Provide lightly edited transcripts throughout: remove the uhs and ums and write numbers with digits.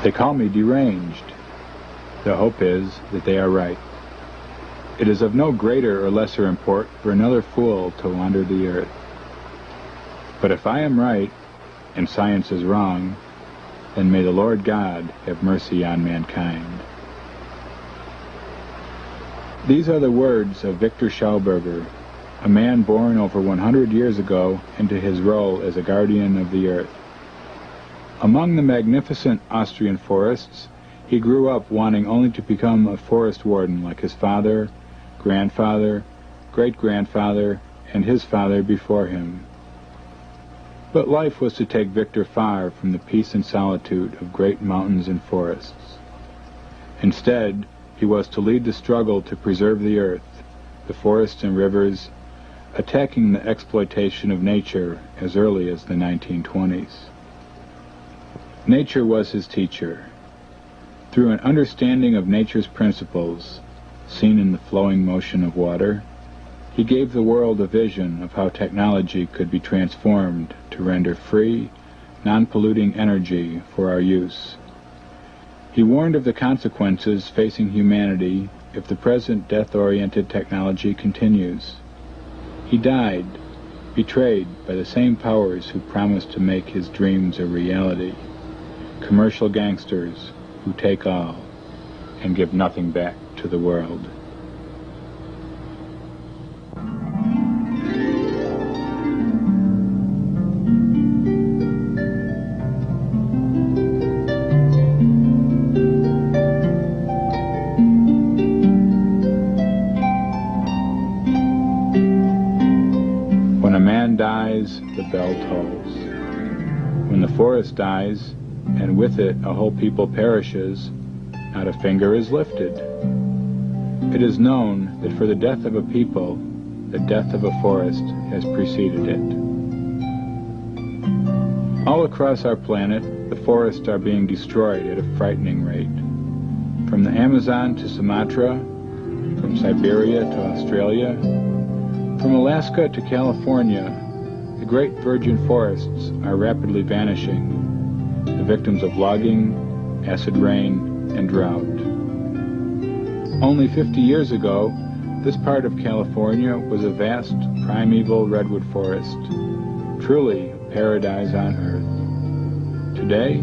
They call me deranged. The hope is that they are right. It is of no greater or lesser import for another fool to wander the earth. But if I am right, and science is wrong, then may the Lord God have mercy on mankind. These are the words of Viktor Schauberger, a man born over 100 years ago into his role as a guardian of the earth. Among the magnificent Austrian forests, he grew up wanting only to become a forest warden like his father, grandfather, great-grandfather, and his father before him. But life was to take Viktor far from the peace and solitude of great mountains and forests. Instead, he was to lead the struggle to preserve the earth, the forests and rivers, attacking the exploitation of nature as early as the 1920s. Nature was his teacher. Through an understanding of nature's principles, seen in the flowing motion of water, he gave the world a vision of how technology could be transformed to render free, non-polluting energy for our use. He warned of the consequences facing humanity if the present death-oriented technology continues. He died, betrayed by the same powers who promised to make his dreams a reality, commercial gangsters who take all and give nothing back to the world. When a man dies, the bell tolls. When the forest dies, and with it a whole people perishes, not a finger is lifted. It is known that for the death of a people, the death of a forest has preceded it. All across our planet, the forests are being destroyed at a frightening rate. From the Amazon to Sumatra, from Siberia to Australia, from Alaska to California, the great virgin forests are rapidly vanishing, the victims of logging, acid rain, and drought. Only 50 years ago, this part of California was a vast, primeval redwood forest, truly a paradise on earth. Today,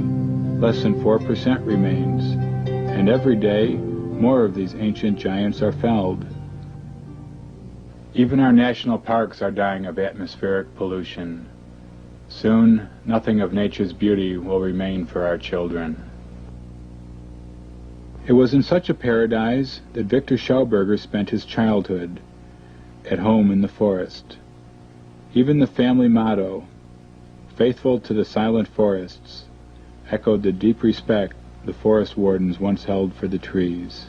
less than 4% remains, and every day, more of these ancient giants are felled. Even our national parks are dying of atmospheric pollution. Soon, nothing of nature's beauty will remain for our children. It was in such a paradise that Viktor Schauberger spent his childhood, at home in the forest. Even the family motto, "Faithful to the silent forests," echoed the deep respect the forest wardens once held for the trees.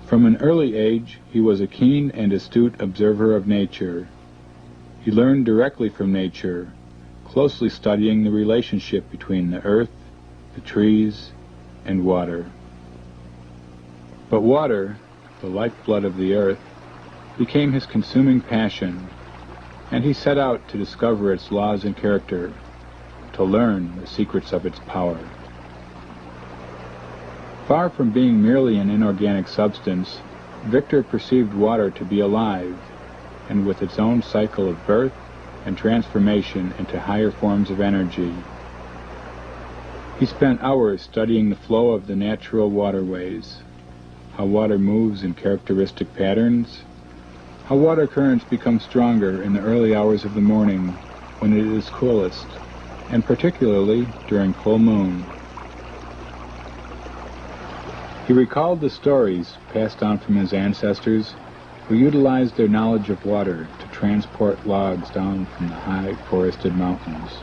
From an early age, he was a keen and astute observer of nature. He learned directly from nature, closely studying the relationship between the earth, the trees, and water. But water, the lifeblood of the earth, became his consuming passion, and he set out to discover its laws and character, to learn the secrets of its power. Far from being merely an inorganic substance, Viktor perceived water to be alive, and with its own cycle of birth and transformation into higher forms of energy. He spent hours studying the flow of the natural waterways, how water moves in characteristic patterns, how water currents become stronger in the early hours of the morning when it is coolest, and particularly during full moon. He recalled the stories passed on from his ancestors who utilized their knowledge of water to transport logs down from the high forested mountains.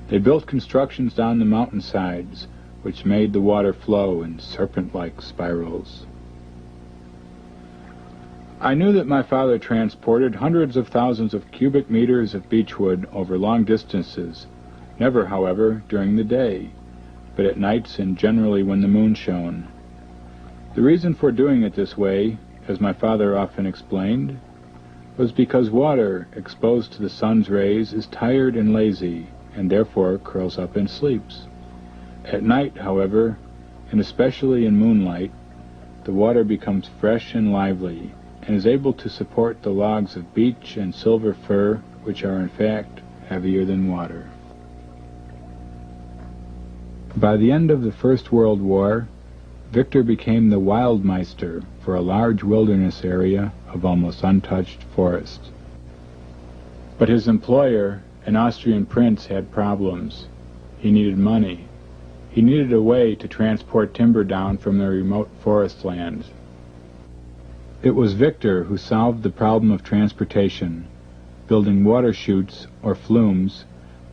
They built constructions down the mountainsides which made the water flow in serpent-like spirals. I knew that my father transported hundreds of thousands of cubic meters of beechwood over long distances, never, however, during the day, but at nights and generally when the moon shone. The reason for doing it this way, as my father often explained, was because water exposed to the sun's rays is tired and lazy, and therefore curls up and sleeps. At night, however, and especially in moonlight, the water becomes fresh and lively, and is able to support the logs of beech and silver fir, which are in fact heavier than water. By the end of the First World War, Viktor became the Wildmeister for a large wilderness area of almost untouched forest. But his employer, an Austrian prince, had problems. He needed money. He needed a way to transport timber down from the remote forest lands. It was Viktor who solved the problem of transportation, building water chutes or flumes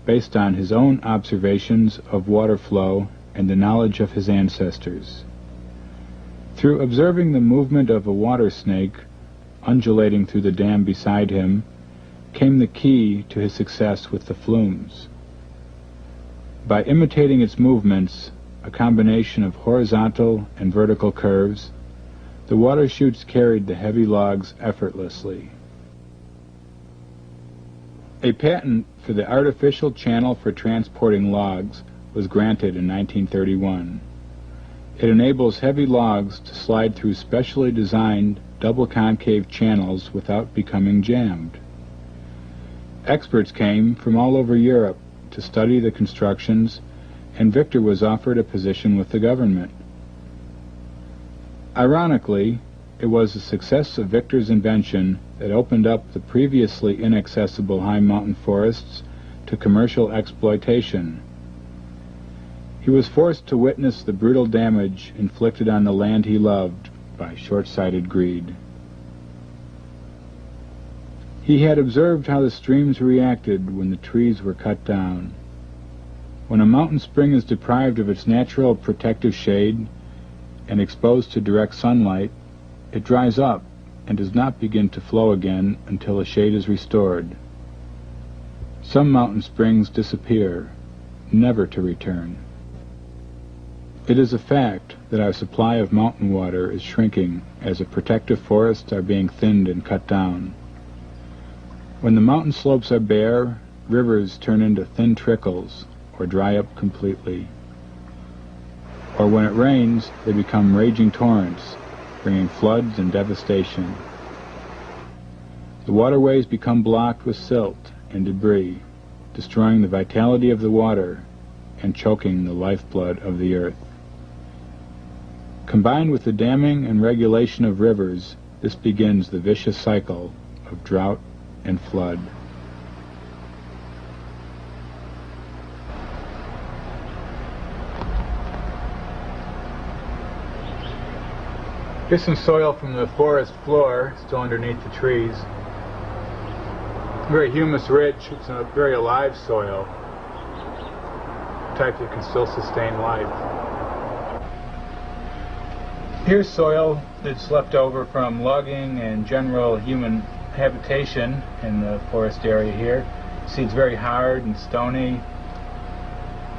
based on his own observations of water flow and the knowledge of his ancestors. Through observing the movement of a water snake undulating through the dam beside him came the key to his success with the flumes. By imitating its movements, a combination of horizontal and vertical curves, the water chutes carried the heavy logs effortlessly. A patent for the artificial channel for transporting logs was granted in 1931. It enables heavy logs to slide through specially designed double concave channels without becoming jammed. Experts came from all over Europe to study the constructions, and Viktor was offered a position with the government. Ironically, it was the success of Viktor's invention that opened up the previously inaccessible high mountain forests to commercial exploitation. He was forced to witness the brutal damage inflicted on the land he loved by short-sighted greed. He had observed how the streams reacted when the trees were cut down. When a mountain spring is deprived of its natural protective shade and exposed to direct sunlight, it dries up and does not begin to flow again until the shade is restored. Some mountain springs disappear, never to return. It is a fact that our supply of mountain water is shrinking as the protective forests are being thinned and cut down. When the mountain slopes are bare, rivers turn into thin trickles or dry up completely. Or when it rains, they become raging torrents, bringing floods and devastation. The waterways become blocked with silt and debris, destroying the vitality of the water and choking the lifeblood of the earth. Combined with the damming and regulation of rivers, this begins the vicious cycle of drought and flood. Here's some soil from the forest floor, still underneath the trees. Very humus-rich. It's a very alive soil, type that can still sustain life. Here's soil that's left over from logging and general human habitation in the forest area here. See, it's very hard and stony.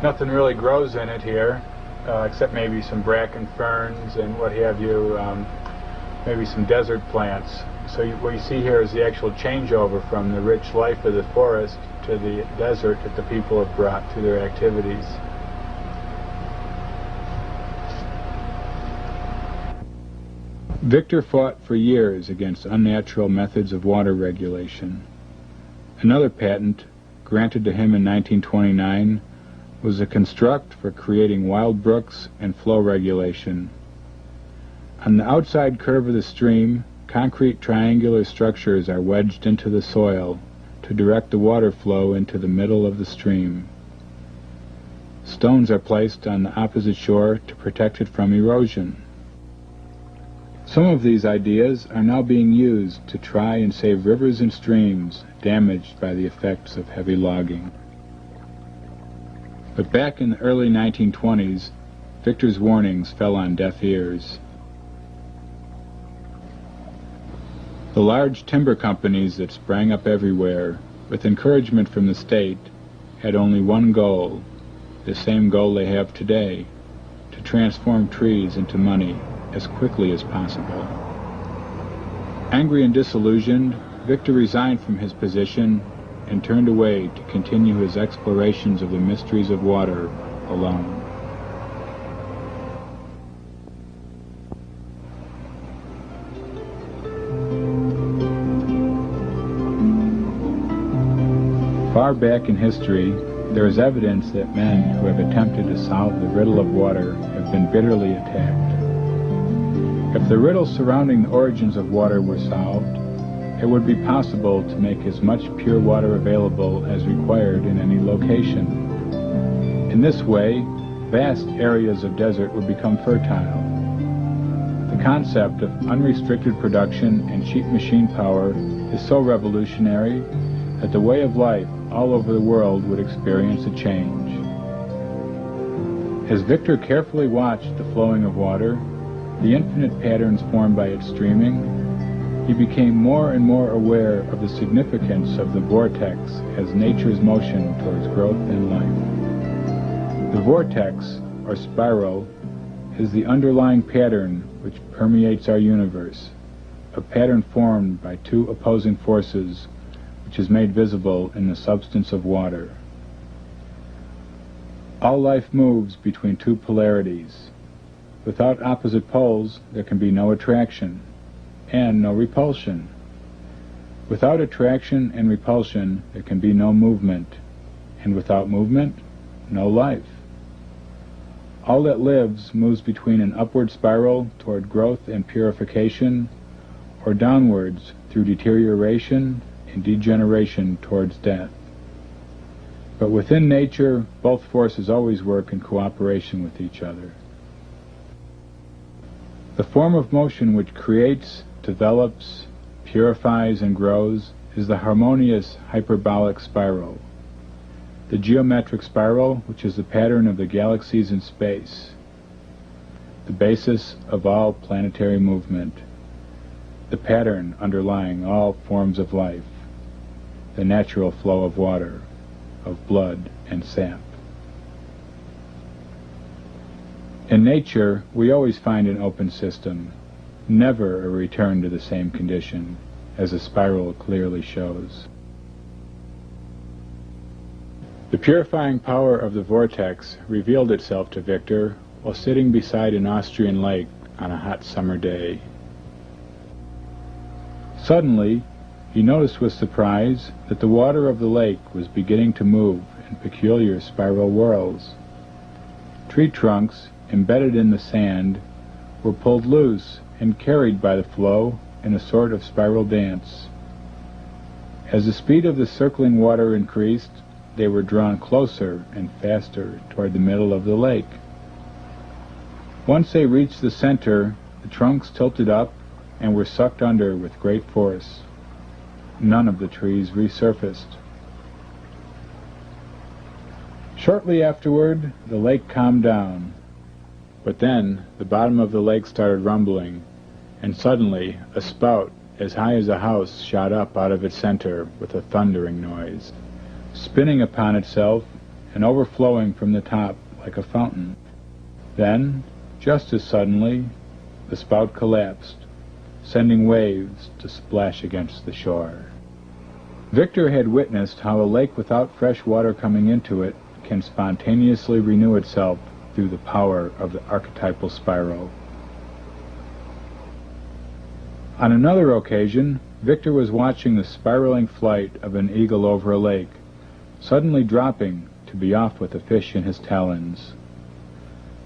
Nothing really grows in it here, except maybe some bracken ferns and what have you, maybe some desert plants. So what you see here is the actual changeover from the rich life of the forest to the desert that the people have brought through their activities. Viktor fought for years against unnatural methods of water regulation. Another patent, granted to him in 1929, was a construct for creating wild brooks and flow regulation. On the outside curve of the stream, concrete triangular structures are wedged into the soil to direct the water flow into the middle of the stream. Stones are placed on the opposite shore to protect it from erosion. Some of these ideas are now being used to try and save rivers and streams damaged by the effects of heavy logging. But back in the early 1920s, Viktor's warnings fell on deaf ears. The large timber companies that sprang up everywhere, with encouragement from the state, had only one goal, the same goal they have today, to transform trees into money as quickly as possible. Angry and disillusioned, Viktor resigned from his position and turned away to continue his explorations of the mysteries of water alone. Far back in history, there is evidence that men who have attempted to solve the riddle of water have been bitterly attacked. If the riddle surrounding the origins of water were solved, it would be possible to make as much pure water available as required in any location. In this way, vast areas of desert would become fertile. The concept of unrestricted production and cheap machine power is so revolutionary that the way of life all over the world would experience a change. As Viktor carefully watched the flowing of water, the infinite patterns formed by its streaming, he became more and more aware of the significance of the vortex as nature's motion towards growth and life. The vortex, or spiral, is the underlying pattern which permeates our universe, a pattern formed by two opposing forces which is made visible in the substance of water. All life moves between two polarities. Without opposite poles, there can be no attraction and no repulsion. Without attraction and repulsion, there can be no movement, and without movement, no life. All that lives moves between an upward spiral toward growth and purification, or downwards through deterioration and degeneration towards death. But within nature, both forces always work in cooperation with each other. The form of motion which creates, develops, purifies, and grows is the harmonious hyperbolic spiral, the geometric spiral which is the pattern of the galaxies in space, the basis of all planetary movement, the pattern underlying all forms of life, the natural flow of water, of blood and sap. In nature, we always find an open system, never a return to the same condition, as the spiral clearly shows. The purifying power of the vortex revealed itself to Viktor while sitting beside an Austrian lake on a hot summer day. Suddenly, he noticed with surprise that the water of the lake was beginning to move in peculiar spiral whirls. Tree trunks, embedded in the sand, were pulled loose and carried by the flow in a sort of spiral dance. As the speed of the circling water increased, they were drawn closer and faster toward the middle of the lake. Once they reached the center, the trunks tilted up and were sucked under with great force. None of the trees resurfaced. Shortly afterward, the lake calmed down, but then the bottom of the lake started rumbling, and suddenly a spout as high as a house shot up out of its center with a thundering noise, spinning upon itself and overflowing from the top like a fountain. Then, just as suddenly, the spout collapsed, sending waves to splash against the shore. Viktor had witnessed how a lake without fresh water coming into it can spontaneously renew itself through the power of the archetypal spiral. On another occasion, Viktor was watching the spiraling flight of an eagle over a lake, suddenly dropping to be off with a fish in his talons.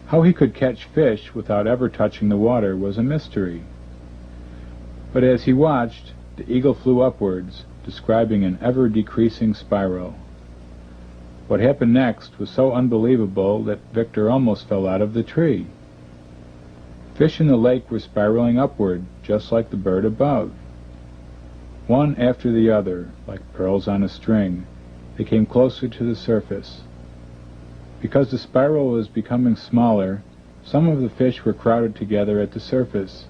How he could catch fish without ever touching the water was a mystery. But as he watched, the eagle flew upwards, describing an ever-decreasing spiral. What happened next was so unbelievable that Viktor almost fell out of the tree. Fish in the lake were spiraling upward, just like the bird above. One after the other, like pearls on a string, they came closer to the surface. Because the spiral was becoming smaller, some of the fish were crowded together at the surface.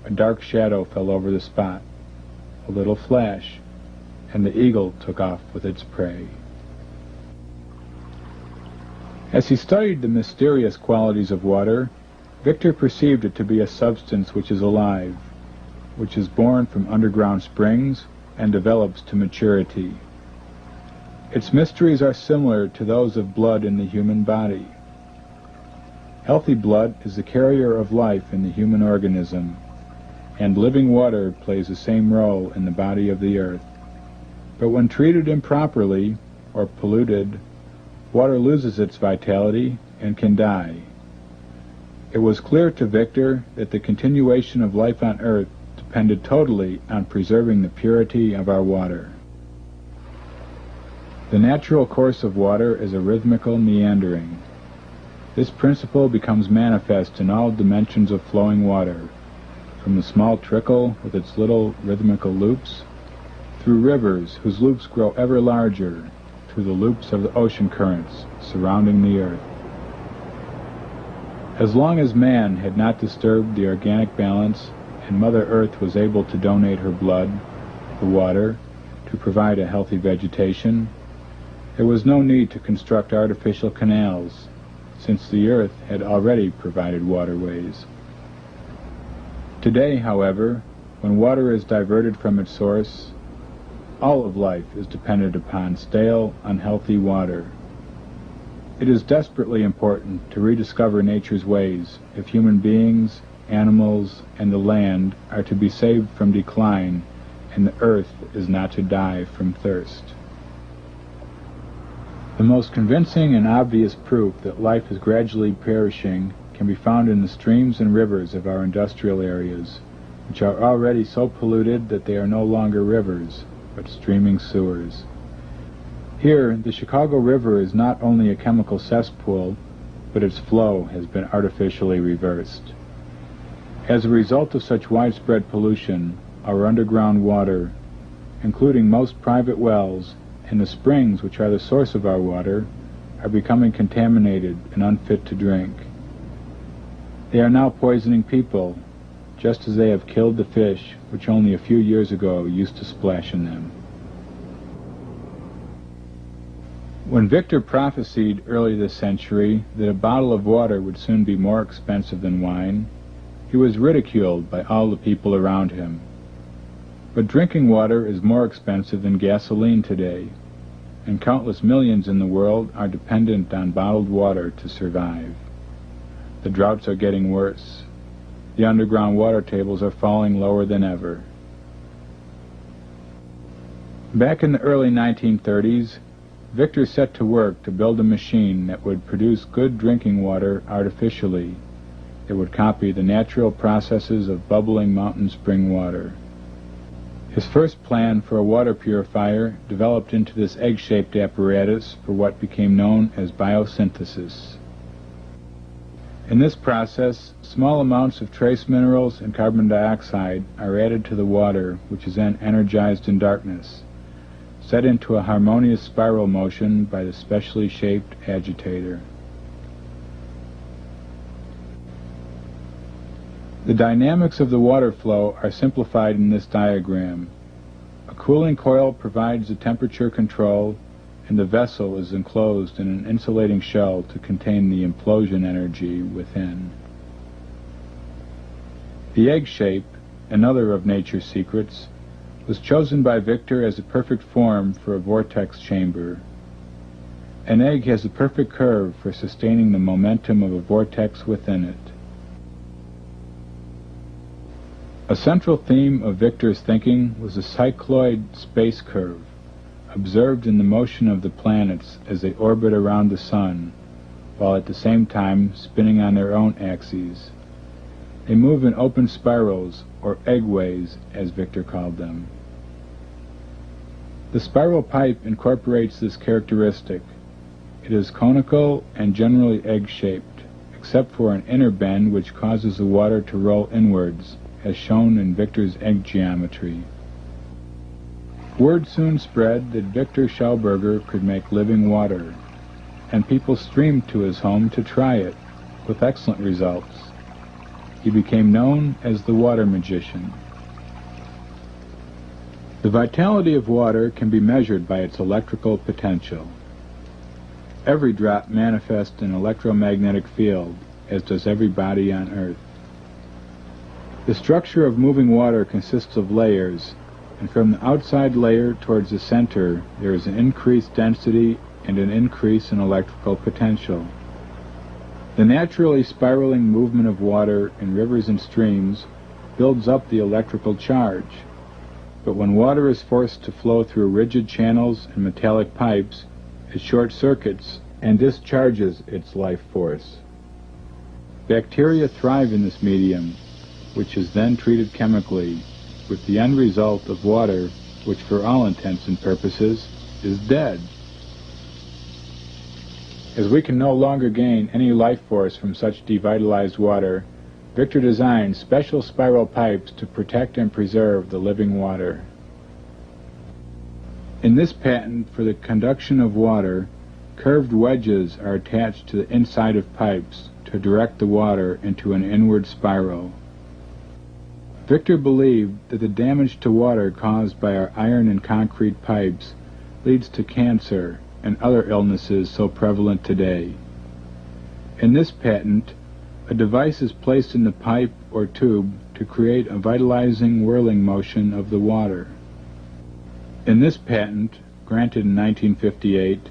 A dark shadow fell over the spot, a little flash, and the eagle took off with its prey. As he studied the mysterious qualities of water, Viktor perceived it to be a substance which is alive, which is born from underground springs and develops to maturity. Its mysteries are similar to those of blood in the human body. Healthy blood is the carrier of life in the human organism, and living water plays the same role in the body of the earth. But when treated improperly, or polluted, water loses its vitality and can die. It was clear to Viktor that the continuation of life on Earth depended totally on preserving the purity of our water. The natural course of water is a rhythmical meandering. This principle becomes manifest in all dimensions of flowing water, from the small trickle with its little rhythmical loops, through rivers whose loops grow ever larger, to the loops of the ocean currents surrounding the earth. As long as man had not disturbed the organic balance and Mother Earth was able to donate her blood, the water, to provide a healthy vegetation, there was no need to construct artificial canals, since the earth had already provided waterways. Today, however, when water is diverted from its source, all of life is dependent upon stale, unhealthy water. It is desperately important to rediscover nature's ways if human beings, animals, and the land are to be saved from decline and the earth is not to die from thirst. The most convincing and obvious proof that life is gradually perishing can be found in the streams and rivers of our industrial areas, which are already so polluted that they are no longer rivers, but streaming sewers. Here, the Chicago River is not only a chemical cesspool, but its flow has been artificially reversed. As a result of such widespread pollution, our underground water, including most private wells, and the springs which are the source of our water, are becoming contaminated and unfit to drink. They are now poisoning people, just as they have killed the fish which only a few years ago used to splash in them. When Viktor prophesied early this century that a bottle of water would soon be more expensive than wine, he was ridiculed by all the people around him. But drinking water is more expensive than gasoline today, and countless millions in the world are dependent on bottled water to survive. The droughts are getting worse. The underground water tables are falling lower than ever. Back in the early 1930s, Viktor set to work to build a machine that would produce good drinking water artificially. It would copy the natural processes of bubbling mountain spring water. His first plan for a water purifier developed into this egg-shaped apparatus for what became known as biosynthesis. In this process, small amounts of trace minerals and carbon dioxide are added to the water, which is then energized in darkness, set into a harmonious spiral motion by the specially shaped agitator. The dynamics of the water flow are simplified in this diagram. A cooling coil provides the temperature control, and the vessel is enclosed in an insulating shell to contain the implosion energy within. The egg shape, another of nature's secrets, was chosen by Viktor as a perfect form for a vortex chamber. An egg has a perfect curve for sustaining the momentum of a vortex within it. A central theme of Viktor's thinking was the cycloid space curve, observed in the motion of the planets as they orbit around the sun, while at the same time spinning on their own axes. They move in open spirals, or eggways, as Viktor called them. The spiral pipe incorporates this characteristic. It is conical and generally egg-shaped, except for an inner bend which causes the water to roll inwards, as shown in Viktor's egg geometry. Word soon spread that Viktor Schauberger could make living water, and people streamed to his home to try it, with excellent results. He became known as the water magician. The vitality of water can be measured by its electrical potential. Every drop manifests an electromagnetic field, as does every body on Earth. The structure of moving water consists of layers, and from the outside layer towards the center there is an increased density and an increase in electrical potential. The naturally spiraling movement of water in rivers and streams builds up the electrical charge, but when water is forced to flow through rigid channels and metallic pipes, it short-circuits and discharges its life force. Bacteria thrive in this medium, which is then treated chemically, with the end result of water, which for all intents and purposes is dead. As we can no longer gain any life force from such devitalized water, Viktor designed special spiral pipes to protect and preserve the living water. In this patent for the conduction of water, curved wedges are attached to the inside of pipes to direct the water into an inward spiral. Viktor believed that the damage to water caused by our iron and concrete pipes leads to cancer and other illnesses so prevalent today. In this patent, a device is placed in the pipe or tube to create a vitalizing whirling motion of the water. In this patent, granted in 1958,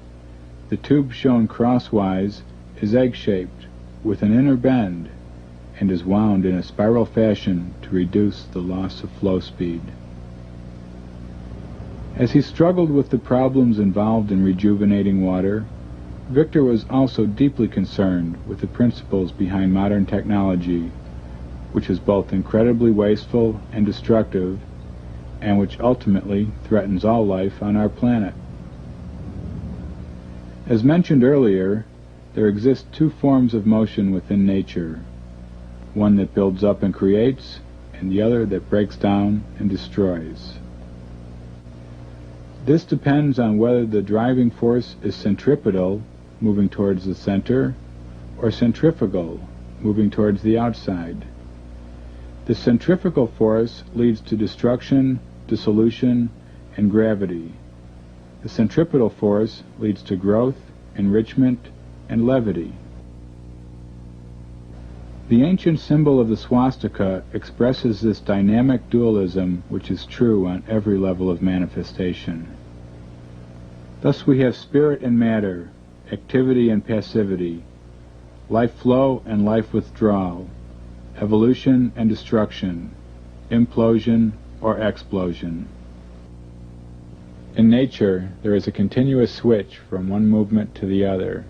the tube shown crosswise is egg-shaped with an inner bend and is wound in a spiral fashion to reduce the loss of flow speed. As he struggled with the problems involved in rejuvenating water, Viktor was also deeply concerned with the principles behind modern technology, which is both incredibly wasteful and destructive, and which ultimately threatens all life on our planet. As mentioned earlier, there exist two forms of motion within nature, one that builds up and creates, and the other that breaks down and destroys. This depends on whether the driving force is centripetal, moving towards the center, or centrifugal, moving towards the outside. The centrifugal force leads to destruction, dissolution, and gravity. The centripetal force leads to growth, enrichment, and levity. The ancient symbol of the swastika expresses this dynamic dualism which is true on every level of manifestation. Thus we have spirit and matter, activity and passivity, life flow and life withdrawal, evolution and destruction, implosion or explosion. In nature, there is a continuous switch from one movement to the other.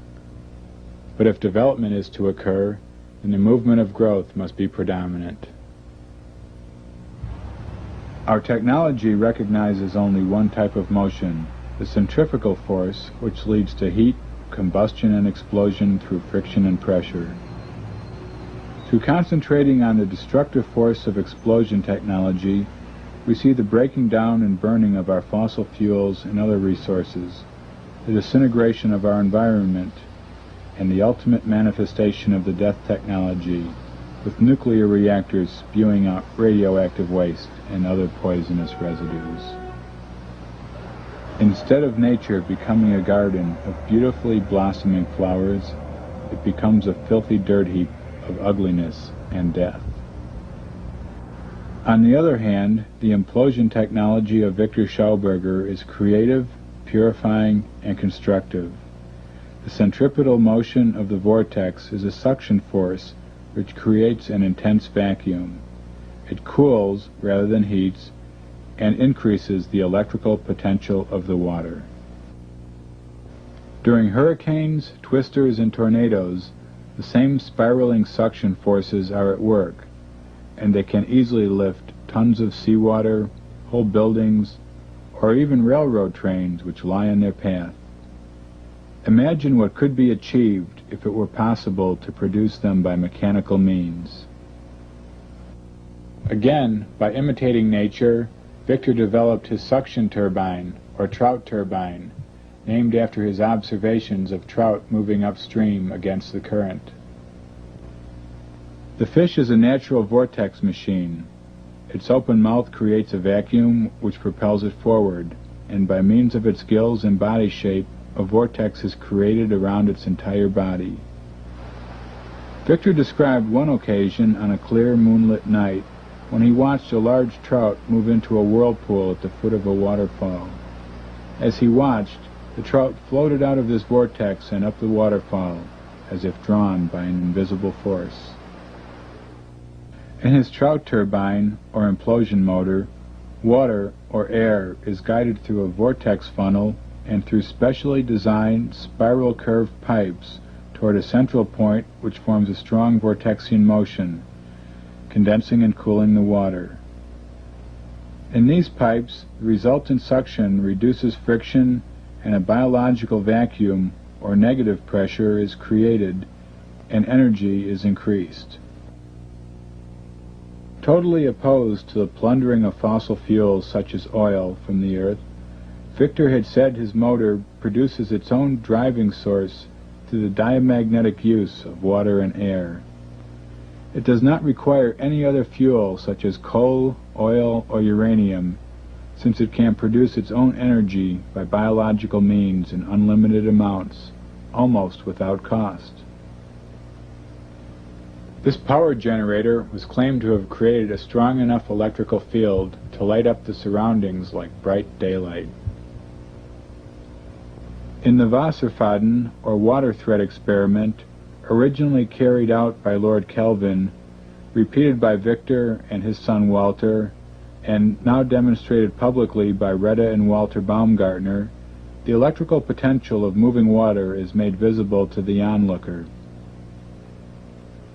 But if development is to occur, then the movement of growth must be predominant. Our technology recognizes only one type of motion, the centrifugal force, which leads to heat, combustion, and explosion through friction and pressure. Through concentrating on the destructive force of explosion technology, we see the breaking down and burning of our fossil fuels and other resources, the disintegration of our environment, and the ultimate manifestation of the death technology, with nuclear reactors spewing out radioactive waste and other poisonous residues. Instead of nature becoming a garden of beautifully blossoming flowers, it becomes a filthy dirt heap of ugliness and death. On the other hand, the implosion technology of Viktor Schauberger is creative, purifying, and constructive. The centripetal motion of the vortex is a suction force which creates an intense vacuum. It cools rather than heats and increases the electrical potential of the water. During hurricanes, twisters, and tornadoes, the same spiraling suction forces are at work, and they can easily lift tons of seawater, whole buildings, or even railroad trains which lie in their path. Imagine what could be achieved if it were possible to produce them by mechanical means. Again, by imitating nature, Viktor developed his suction turbine, or trout turbine, named after his observations of trout moving upstream against the current. The fish is a natural vortex machine. Its open mouth creates a vacuum which propels it forward, and by means of its gills and body shape, a vortex is created around its entire body. Viktor described one occasion on a clear moonlit night when he watched a large trout move into a whirlpool at the foot of a waterfall. As he watched, the trout floated out of this vortex and up the waterfall, as if drawn by an invisible force. In his trout turbine, or implosion motor, water, or air, is guided through a vortex funnel and through specially designed spiral curved pipes toward a central point which forms a strong vortexian motion, condensing and cooling the water. In these pipes, the resultant suction reduces friction and a biological vacuum or negative pressure is created and energy is increased. Totally opposed to the plundering of fossil fuels such as oil from the earth, Viktor had said his motor produces its own driving source through the diamagnetic use of water and air. It does not require any other fuel such as coal, oil, or uranium, since it can produce its own energy by biological means in unlimited amounts, almost without cost. This power generator was claimed to have created a strong enough electrical field to light up the surroundings like bright daylight. In the Wasserfaden, or water thread experiment, originally carried out by Lord Kelvin, repeated by Viktor and his son Walter, and now demonstrated publicly by Retta and Walter Baumgartner, the electrical potential of moving water is made visible to the onlooker.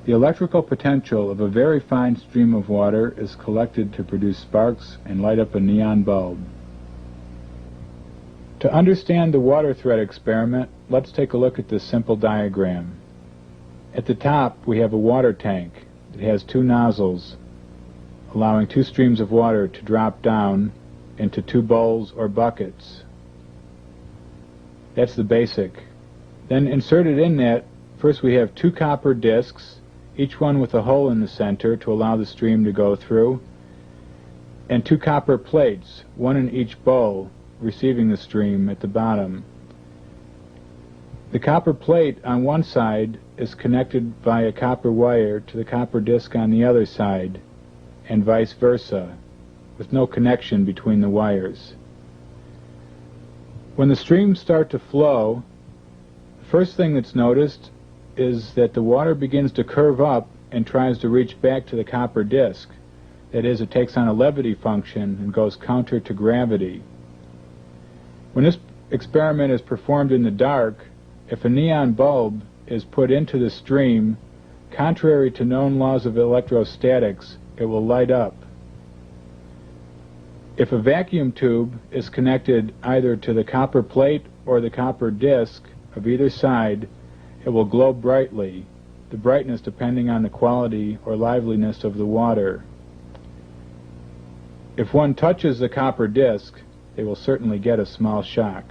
The electrical potential of a very fine stream of water is collected to produce sparks and light up a neon bulb. To understand the water thread experiment, let's take a look at this simple diagram. At the top, we have a water tank that has two nozzles, allowing two streams of water to drop down into two bowls or buckets. That's the basic. Then inserted in that, first we have two copper discs, each one with a hole in the center to allow the stream to go through, and two copper plates, one in each bowl, receiving the stream at the bottom. The copper plate on one side is connected via copper wire to the copper disc on the other side, and vice versa, with no connection between the wires. When the streams start to flow, the first thing that's noticed is that the water begins to curve up and tries to reach back to the copper disc. That is, it takes on a levity function and goes counter to gravity. When this experiment is performed in the dark, if a neon bulb is put into the stream, contrary to known laws of electrostatics, it will light up. If a vacuum tube is connected either to the copper plate or the copper disc of either side, it will glow brightly, the brightness depending on the quality or liveliness of the water. If one touches the copper disc, they will certainly get a small shock.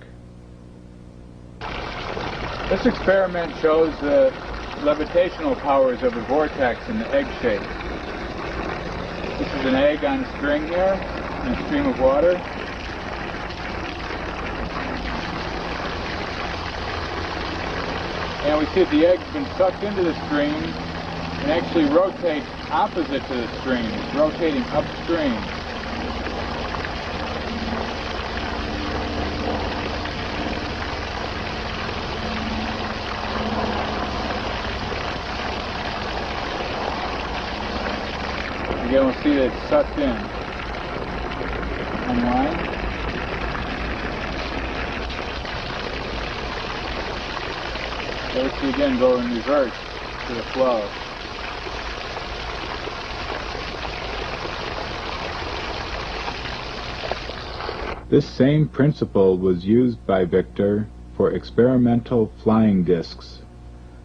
This experiment shows the levitational powers of a vortex in the egg shape. This is an egg on a string here, in a stream of water. And we see that the egg's been sucked into the stream and actually rotates opposite to the stream. It's rotating upstream. Again, we'll see that it's sucked in. Unwind. So let's see again go in reverse to the flow. This same principle was used by Viktor for experimental flying discs,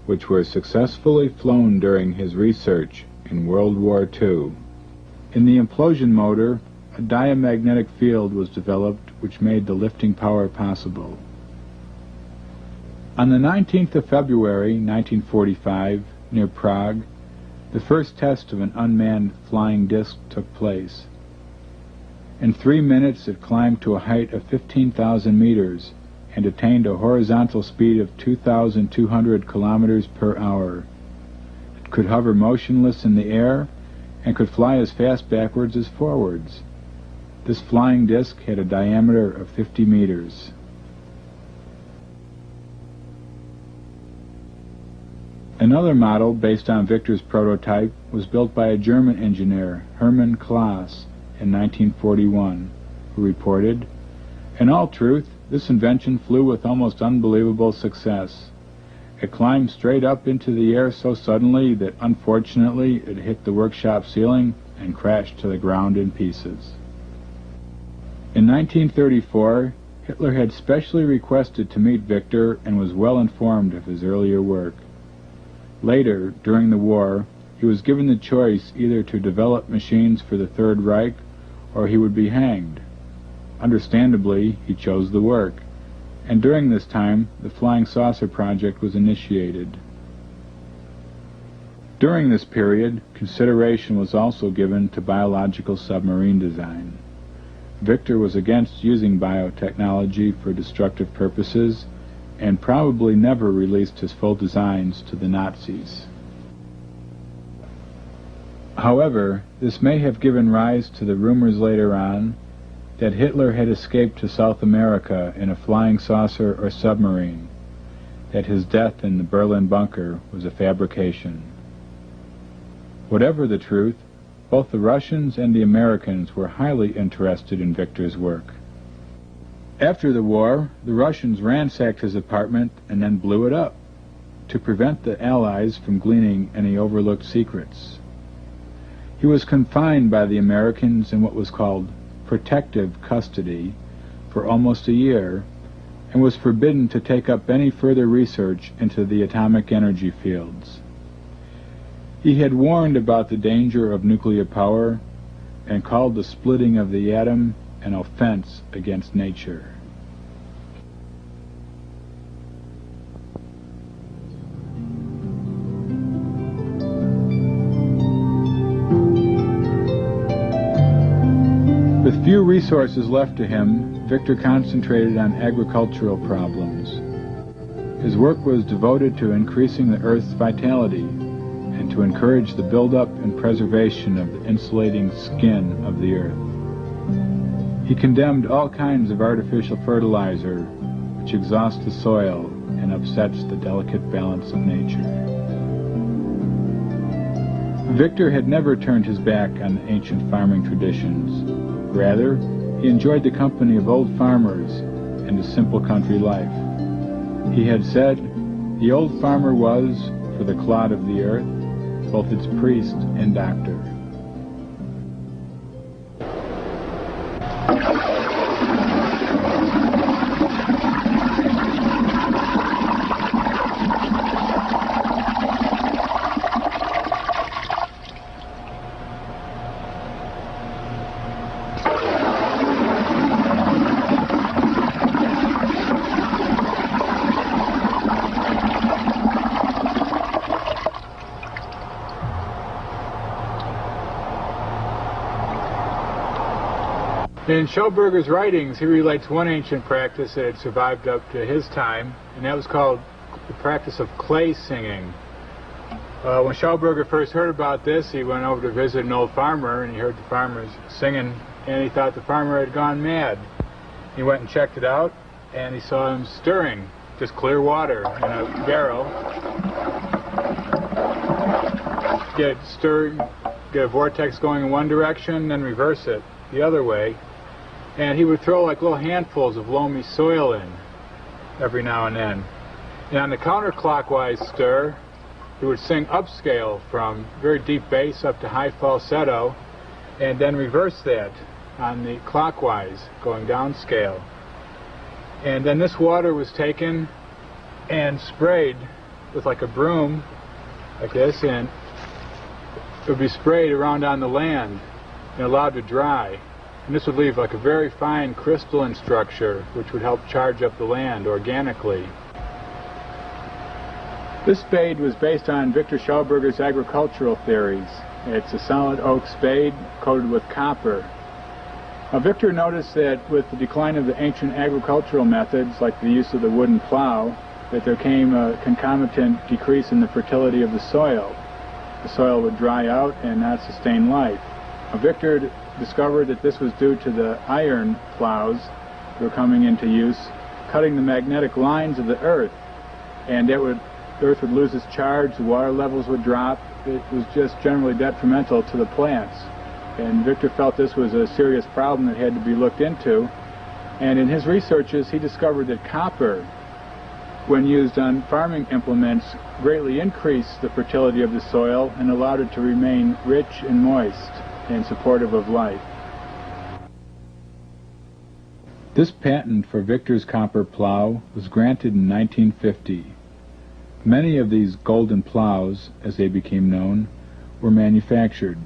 which were successfully flown during his research in World War II. In the implosion motor, a diamagnetic field was developed which made the lifting power possible. On the 19th of February, 1945, near Prague, the first test of an unmanned flying disc took place. In 3 minutes it climbed to a height of 15,000 meters and attained a horizontal speed of 2,200 kilometers per hour. It could hover motionless in the air and could fly as fast backwards as forwards. This flying disc had a diameter of 50 meters. Another model, based on Viktor's prototype, was built by a German engineer, Hermann Klaas, in 1941, who reported, "In all truth, this invention flew with almost unbelievable success. It climbed straight up into the air so suddenly that, unfortunately, it hit the workshop ceiling and crashed to the ground in pieces." In 1934, Hitler had specially requested to meet Viktor and was well informed of his earlier work. Later, during the war, he was given the choice either to develop machines for the Third Reich or he would be hanged. Understandably, he chose the work, and during this time, the Flying Saucer Project was initiated. During this period, consideration was also given to biological submarine design. Viktor was against using biotechnology for destructive purposes, and probably never released his full designs to the Nazis. However, this may have given rise to the rumors later on that Hitler had escaped to South America in a flying saucer or submarine, that his death in the Berlin bunker was a fabrication. Whatever the truth, both the Russians and the Americans were highly interested in Viktor's work. After the war, the Russians ransacked his apartment and then blew it up to prevent the Allies from gleaning any overlooked secrets. He was confined by the Americans in what was called protective custody for almost a year and was forbidden to take up any further research into the atomic energy fields. He had warned about the danger of nuclear power and called the splitting of the atom an offense against nature. With few resources left to him, Viktor concentrated on agricultural problems. His work was devoted to increasing the Earth's vitality and to encourage the buildup and preservation of the insulating skin of the Earth. He condemned all kinds of artificial fertilizer, which exhausts the soil and upsets the delicate balance of nature. Viktor had never turned his back on the ancient farming traditions. Rather, he enjoyed the company of old farmers and a simple country life. He had said, "The old farmer was, for the clod of the earth, both its priest and doctor." In Schauberger's writings, he relates one ancient practice that had survived up to his time, and that was called the practice of clay singing. When Schauberger first heard about this, he went over to visit an old farmer, and he heard the farmers singing, and he thought the farmer had gone mad. He went and checked it out, and he saw him stirring just clear water in a barrel. Get it stirred, get a vortex going in one direction, then reverse it the other way. And he would throw like little handfuls of loamy soil in every now and then. And on the counterclockwise stir, he would sing upscale from very deep bass up to high falsetto, and then reverse that on the clockwise, going downscale. And then this water was taken and sprayed with like a broom, like this, and it would be sprayed around on the land and allowed to dry. And this would leave like a very fine crystalline structure which would help charge up the land organically. This spade was based on Viktor Schauberger's agricultural theories. It's a solid oak spade coated with copper. Now, Viktor noticed that with the decline of the ancient agricultural methods, like the use of the wooden plow, that there came a concomitant decrease in the fertility of the soil. the soil would dry out and not sustain life. Victor discovered that this was due to the iron plows that were coming into use, cutting the magnetic lines of the earth, and the earth would lose its charge, the water levels would drop. It was just generally detrimental to the plants. And Victor felt this was a serious problem that had to be looked into. And in his researches, he discovered that copper, when used on farming implements, greatly increased the fertility of the soil and allowed it to remain rich and moist and supportive of life. This patent for Victor's copper plow was granted in 1950. Many of these golden plows, as they became known, were manufactured,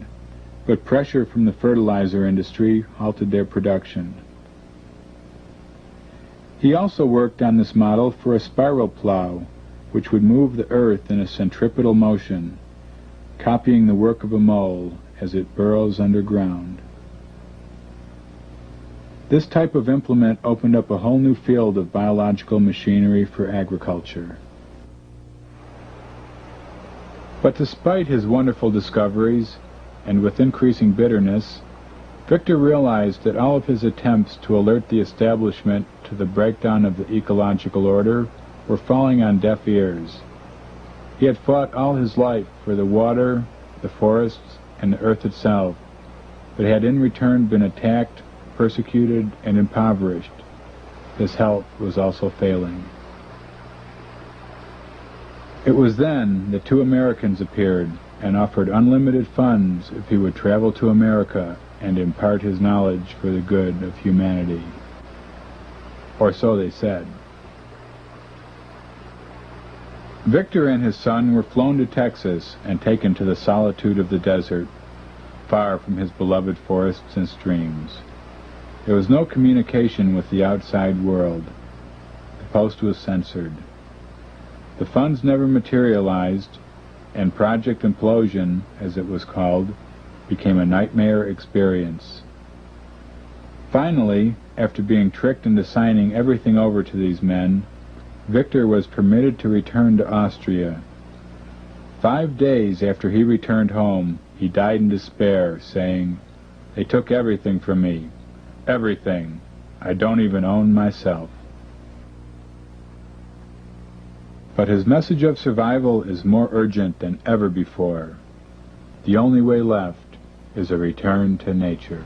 but pressure from the fertilizer industry halted their production. He also worked on this model for a spiral plow, which would move the earth in a centripetal motion, copying the work of a mole as it burrows underground. This type of implement opened up a whole new field of biological machinery for agriculture. But despite his wonderful discoveries, and with increasing bitterness, Victor realized that all of his attempts to alert the establishment to the breakdown of the ecological order were falling on deaf ears. He had fought all his life for the water, the forests, and the earth itself, but had in return been attacked, persecuted, and impoverished. His health was also failing. It was then that two Americans appeared and offered unlimited funds if he would travel to America and impart his knowledge for the good of humanity. Or so they said. Victor and his son were flown to Texas and taken to the solitude of the desert, far from his beloved forests and streams. There was no communication with the outside world. The post was censored. The funds never materialized, and Project Implosion, as it was called, became a nightmare experience. Finally, after being tricked into signing everything over to these men, Victor was permitted to return to Austria. 5 days after he returned home, he died in despair, saying, "They took everything from me. Everything. I don't even own myself." But his message of survival is more urgent than ever before. The only way left is a return to nature.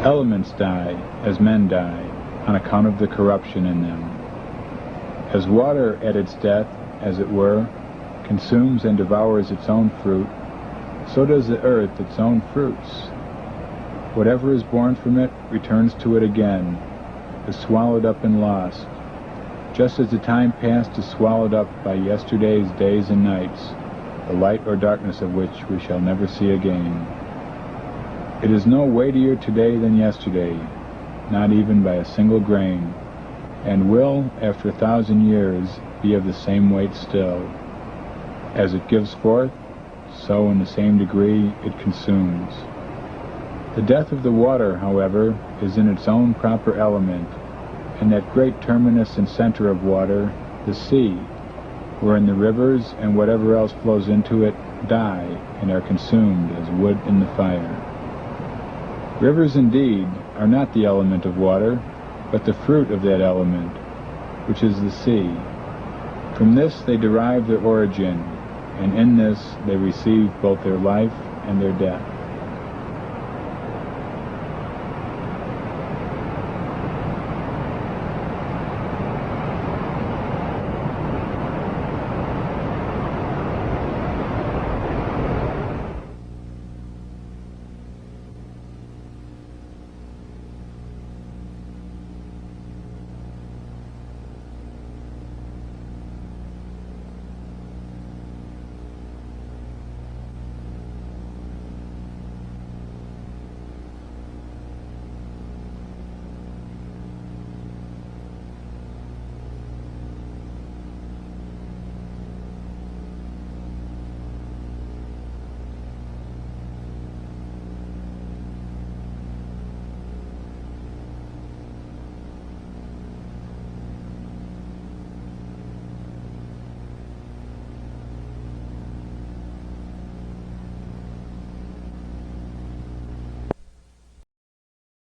Elements die as men die on account of the corruption in them. As water at its death, as it were, consumes and devours its own fruit, so does the earth its own fruits. Whatever is born from it returns to it again, is swallowed up and lost, just as the time past is swallowed up by yesterday's days and nights, the light or darkness of which we shall never see again. It is no weightier today than yesterday, not even by a single grain, and will, after 1,000 years, be of the same weight still. As it gives forth, so in the same degree it consumes. The death of the water, however, is in its own proper element, and that great terminus and center of water, the sea, wherein the rivers and whatever else flows into it die and are consumed as wood in the fire. Rivers, indeed, are not the element of water, but the fruit of that element, which is the sea. From this they derive their origin, and in this they receive both their life and their death.